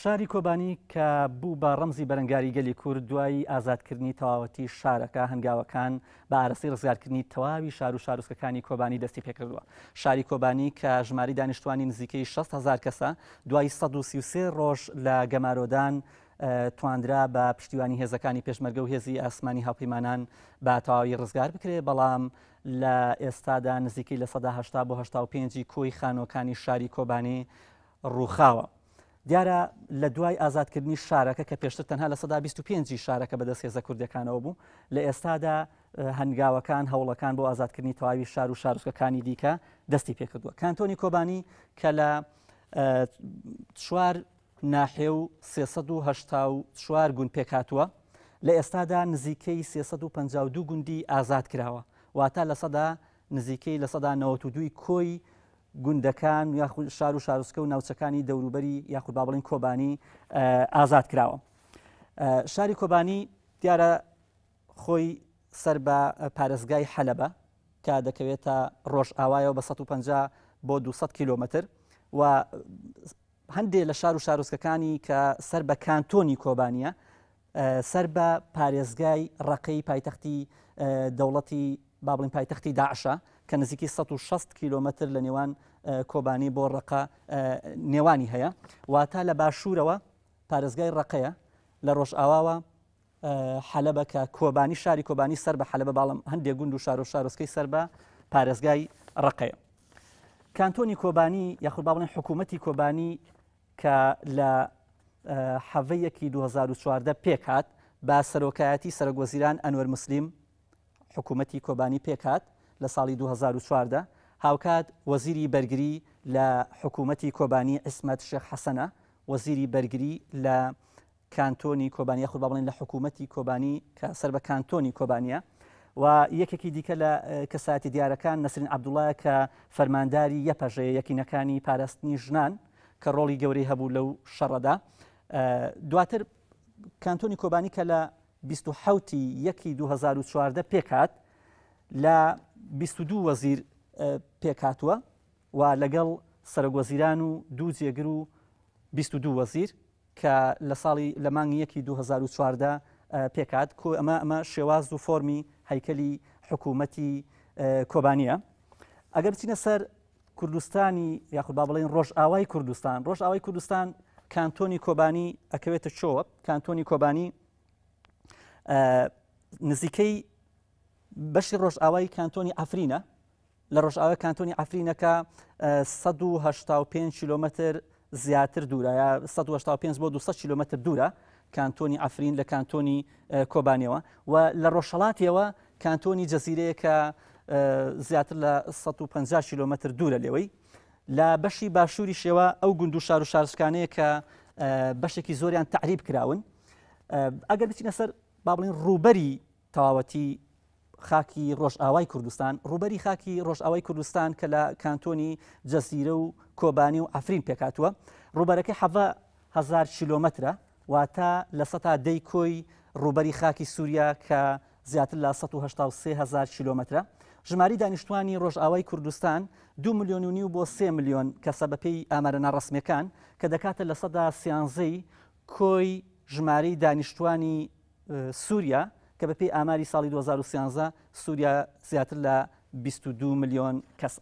شاری کۆبانی کە بوو بە ڕەمزی بەرەنگاری گەلی کورد دوای ئازادکردنی تەواوەتی شارەکە هەنگاوەکان بە ئارەسەی ڕزگارکردنی تەواوی شار و شارۆچکەکانی کۆبانی دەستی پێکردووە. شاری کۆبانی کە ژماری دانیشتوانی نزیکەی 6,000 کەسە دوای 133 ڕۆژ لە گەمارۆدان تواندرا بە پشتیوانی هێزەکانی پێشمەرگە و هێزی ئاسمانی هاوپەیمانان بە تەواوی ڕزگار بکرێت، بەڵام لە ئێستادا نزیکەی لە 80 بۆ 85 کۆی خانۆکانی شاری کۆبانی ڕووخاوە. دیارە لە دوای ئازادکردنی شارەکە کە پێشتر تەنها لە 25 شارەکە بەدەست هێزە کوردەکانەوە بوو، لە ئێستادا هەنگاوەکان هەوڵەکان بۆ ئازادکردنی تەواوی شار و شارۆچکەکانی دیکە دەستی پێکردووە. کانتۆنی کۆبانی کە لە 4 ناحێ و 384 گوند پێکهاتووە، لە ئێستادا نزیکەی 352 گوندی ئازاد کراوە، واتە لە سەدا نزیکەی لە 92 کۆی گوندەکان یاخود شار و شارۆچکە و ناوچەکانی دەوروبەری یاخود با بڵێن کۆبانی ئازاد کراوە. شاری کۆبانی دیارە خۆی سەر بە پارێزگای حەلەبە کە دەکەوێتە ڕۆژئاوایەوە بە 150 بۆ 200 کیلۆمەتر، و هەندێک لە شار و شارۆچکەکانی کە سەر بە کانتۆنی کۆبانیە سەر بە پارێزگای ڕەقەی پایتەختی دەوڵەتی با بڵێن پایتەختی داعشە کە نزیکی 160 کیلۆمەتر لە نێوان کۆبانی بۆ ڕەقە نێوانی هەیە، واتە لە باشوورەوە پارێزگای ڕەقەیە، لە ڕۆژئاواوە حەلەبە کە کۆبانی شاری کۆبانی سەر بە حەلەبە، باڵم هەندێک گوند و شار و شارۆچکەی سەر بە پارێزگای ڕەقەیە. کانتۆنی کۆبانی یاخود با بڵێن حکوومەتی کۆبانی کە لە حەڤەیەکی 2014 پێکات بە سەرۆکایەتی سەرۆکوەزیران ئەنوەر موسلیم حکوومەتی کۆبانی پێکات لە ساڵی 2014، هاوکات وەزیری بەرگری لە حکوومەتی کۆبانی عیسمەت شێخ حەسەنە، وەزیری بەرگری لە کانتۆنی کۆبانی یاخود با بڵێن لە حکوومەتی کۆبانی کە سەر بە کانتۆنی کۆبانیە، و یەکێکی دیکە لە کەساتی دیارەکان نەسرین عەبدوڵڵایە کە فەرمانداری یەپەژەیە یەکینەکانی پاراستنی ژنان کە ڕۆڵی گەورەی هەبوو لەو شەڕەدا. دواتر کانتۆنی کۆبانی کە لە 27/1/2014 پێکات لە 22 وەزیر پێکاتووە، و لەگەڵ سەرۆکوەزیران و 2 جێگر و 22 وەزیر کە لە ساڵی لە مانگی 1/2014 پێکات. ئەمە شێواز و فۆرمی هەیکەلی حکوومەتی کۆبانیە. ئەگەر بچینە سەر کوردستانی یاخود با بڵێن ڕۆژئاوای کوردستان، ڕۆژئاوای کوردستان کانتۆنی کۆبانی ئەکەوێتە چۆوە. کانتۆنی کۆبانی نزیکەی بەشی ڕۆژئاوای کانتۆنی ئەفرینە، لە ڕۆژئاوای کانتۆنی ئەفرینەکە 185 کیلۆمەتر زیاتر دوورە، یا 185 بۆ 200 کیلۆمەتر دوورە کانتۆنی ئەفرین لە کانتۆنی کۆبانیەوە، و لە ڕۆژهەڵاتیەوە کانتۆنی جەزیرەیە کە زیاتر لە 150 کیلۆمەتر دوورە لێوەی. لە بەشی باشووری شێوە ئەو گوند و شار و شارۆچکانەیە کە بەشێکی زۆریان تەعریب کراون. ئەگەر بچینە سەر با بڵێن ڕووبەری تەواوەتی خاکی ڕۆژئاوای کوردستان، ڕووبەری خاکی ڕۆژئاوای کوردستان کە لە کانتۆنی جەزیرە و کۆبانی و ئەفرین پێکاتووە، ڕووبەرەکەی 7,000 کیلۆمەترە، واتە لە 110 کۆی ڕووبەری خاکی سووریا کە زیاتر لە 183,000 کیلۆمەترە. ژماری دانیشتوانی ڕۆژئاوای کوردستان 2.5 ملیۆن بۆ 3 ملیۆن کەسە بەپێی ئامارە ناڕەسمیەکان، کە دەکاتە لە 13 کۆی ژمارەی دانیشتوانی سووریا کە بەپێی ئاماری ساڵی 2013 سووریا زیاتر لە 22 ملیۆن کەسە.